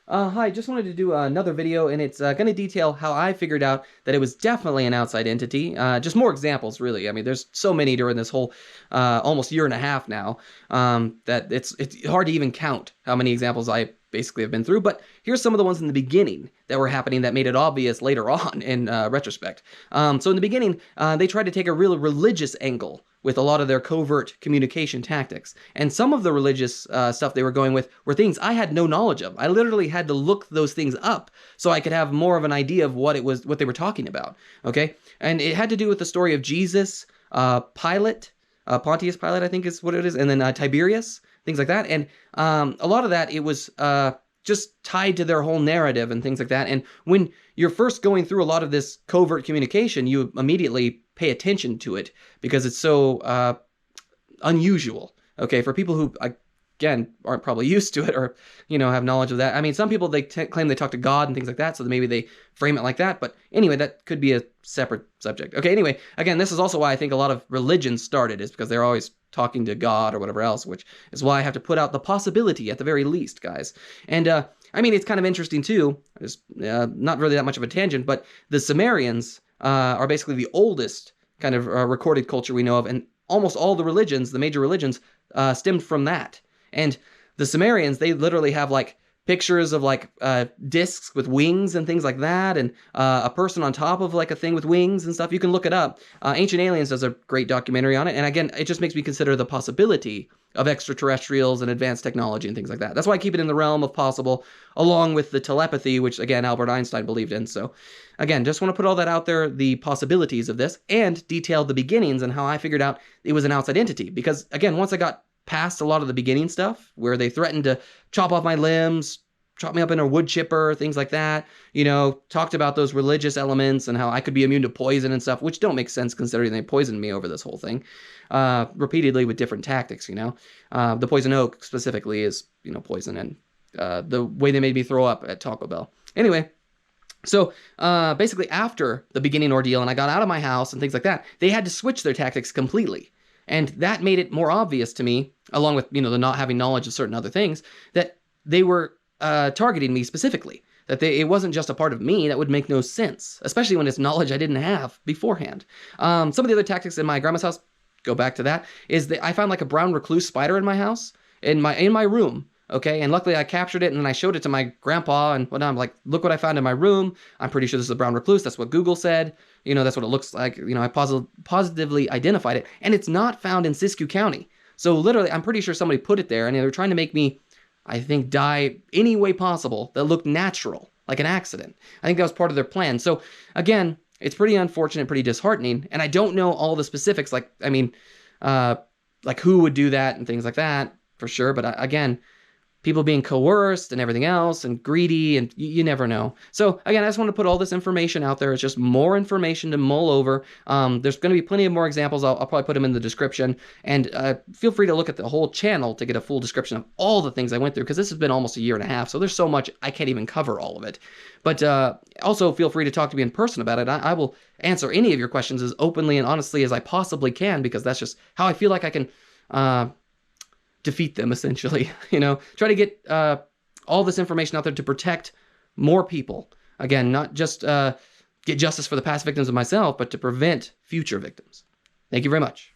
Hi, just wanted to do another video, and it's going to detail how I figured out that it was definitely an outside entity. Just more examples, really. I mean, there's so many during this whole almost year and a half now that it's hard to even count how many examples I basically have been through. But here's some of the ones in the beginning that were happening that made it obvious later on in retrospect. So in the beginning, they tried to take a real religious angle with a lot of their covert communication tactics. And some of the religious stuff they were going with were things I had no knowledge of. I literally had to look those things up so I could have more of an idea of what they were talking about. Okay? And it had to do with the story of Jesus, Pilate, Pontius Pilate, I think is what it is, and then Tiberius, things like that. And a lot of that, it was just tied to their whole narrative and things like that. And when you're first going through a lot of this covert communication, you immediately pay attention to it because it's so unusual. Okay, for people who, again, aren't probably used to it or, have knowledge of that. I mean, some people, they claim they talk to God and things like that, so maybe they frame it like that. But anyway, that could be a separate subject. Okay, anyway, again, this is also why I think a lot of religions started, is because they're always talking to God or whatever else, which is why I have to put out the possibility at the very least, guys. And, I mean, it's kind of interesting, too. It's not really that much of a tangent, but the Sumerians are basically the oldest kind of recorded culture we know of, and almost all the religions, the major religions, stemmed from that. And the Sumerians, they literally have like pictures of like discs with wings and things like that, and a person on top of like a thing with wings and stuff. You can look it up. Ancient Aliens does a great documentary on it, and again, it just makes me consider the possibility of extraterrestrials and advanced technology and things like that. That's why I keep it in the realm of possible, along with the telepathy, which again Albert Einstein believed in. So again, just want to put all that out there, the possibilities of this, and detail the beginnings and how I figured out it was an outside entity. Because again, once I got past a lot of the beginning stuff where they threatened to chop off my limbs, chop me up in a wood chipper, things like that, talked about those religious elements and how I could be immune to poison and stuff, which don't make sense considering they poisoned me over this whole thing, repeatedly with different tactics, The poison oak specifically is, poison, and the way they made me throw up at Taco Bell. Anyway, so basically after the beginning ordeal and I got out of my house and things like that, they had to switch their tactics completely. And that made it more obvious to me, along with, the not having knowledge of certain other things, that they were targeting me specifically. That it wasn't just a part of me. That would make no sense, especially when it's knowledge I didn't have beforehand. Some of the other tactics in my grandma's house, go back to that, is that I found like a brown recluse spider in my house, in my room. Okay, and luckily I captured it and then I showed it to my grandpa and whatnot. I'm like, look what I found in my room. I'm pretty sure this is a brown recluse. That's what Google said. That's what it looks like. I positively identified it. And it's not found in Siskiyou County. So literally, I'm pretty sure somebody put it there and they were trying to make me, I think, die any way possible that looked natural, like an accident. I think that was part of their plan. So again, it's pretty unfortunate, pretty disheartening. And I don't know all the specifics, like who would do that and things like that for sure. But again, people being coerced and everything else and greedy, and you never know. So again, I just want to put all this information out there. It's just more information to mull over. There's going to be plenty of more examples. I'll probably put them in the description. And feel free to look at the whole channel to get a full description of all the things I went through, because this has been almost a year and a half. So there's so much, I can't even cover all of it. But also feel free to talk to me in person about it. I will answer any of your questions as openly and honestly as I possibly can, because that's just how I feel like I can defeat them, essentially. Try to get all this information out there to protect more people. Again, not just get justice for the past victims of myself, but to prevent future victims. Thank you very much.